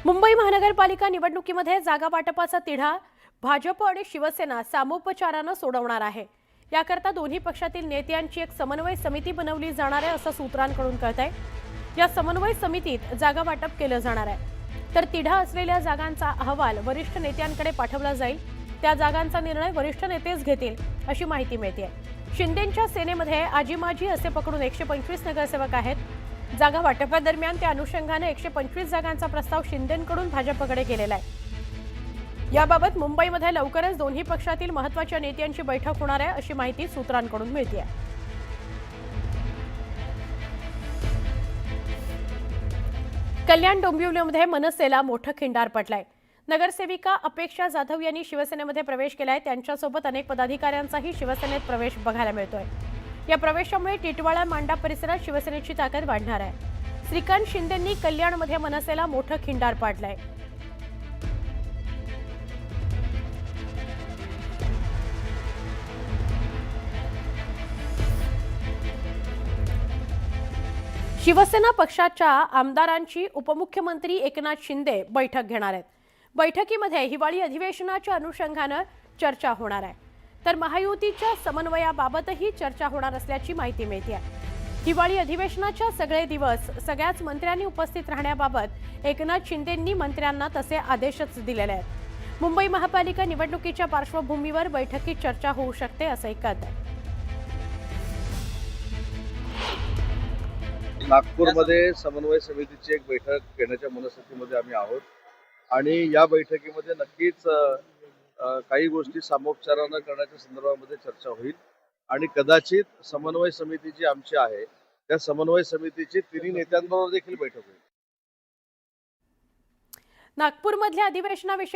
मुंबई महानगरपालिका निवडणुकीमध्ये जागा वाटपाचा तिढा भाजप आणि शिवसेना सामोपचाराने सोडवणार आहे। याकरता दोन्ही पक्षातील नेत्यांची एक समन्वय समिती बनवली जाणार आहे असं सूत्रांकडून कळतंय। या समन्वय समितीत जागा वाटप केलं जाणार आहे। तर तिढा असलेल्या जागांचा अहवाल वरिष्ठ नेत्यांकडे पाठवला जाईल। त्या जागांचा निर्णय वरिष्ठ नेतेच घेतील अशी माहिती मिळते। शिंदेंच्या सेनेमध्ये आजीमाजी असे पकडून 125 नगरसेवक आहेत। जागा वाटपादरम्यान त्या अनुषंगाने 125 जागांचा प्रस्ताव शिंदेंकडून भाजपकडे गेलेला आहे। याबाबत मुंबईमध्ये लवकरच दोन्ही पक्षातील महत्त्वाच्या नेत्यांची बैठक होणार आहे अशी माहिती सूत्रांकडून मिळते आहे। कल्याण डोंबिवलीमध्ये मनसेला मोठं खिंडार पडलाय। नगरसेविका अपेक्षा जाधव यांनी शिवसेनेमध्ये प्रवेश केलाय। त्यांच्यासोबत अनेक पदाधिकाऱ्यांचाही शिवसेनेत प्रवेश बघायला मिळतोय। या प्रवेशामुळे टिटवाळा मांडा परिसरात शिवसेनेची ताकद वाढणार आहे। श्रीकांत शिंदेंनी कल्याणमध्ये मनसेला मोठं खिंडार पाडलंय। शिवसेना पक्षाच्या आमदारांची उपमुख्यमंत्री एकनाथ शिंदे बैठक घेणार आहेत। बैठकीमध्ये हिवाळी अधिवेशनाच्या अनुषंगाने चर्चा होणार आहे। तर महायुतीच्या समन्वयाबाबतही चर्चा होणार असल्याची माहिती मिळते आहे। हिवाळी अधिवेशनाच्या सगळे दिवस सगळ्याच मंत्र्यांनी उपस्थित राहण्याबाबत एकनाथ शिंदेंनी मंत्र्यांना तसे आदेशच दिलेले आहेत। मुंबई महापालिका निवडणुकीच्या पार्श्वभूमीवर बैठकीत चर्चा होऊ शकते असंही कळतंय। नागपूरमध्ये समन्वय समितीची एक बैठक घेण्याच्या मनस्थितीमध्ये आम्ही आहोत आणि या बैठकीमध्ये नक्कीच काही गोष्टी सामोपचाराने करण्याच्या संदर्भामध्ये चर्चा होईल आणि कदाचित समन्वय समिती जी आमची आहे त्या समन्वय समितीची तिन्ही नेत्यांबरोबर देखील बैठक होईल। नागपूरमधल्या अधिवेशनाविषयी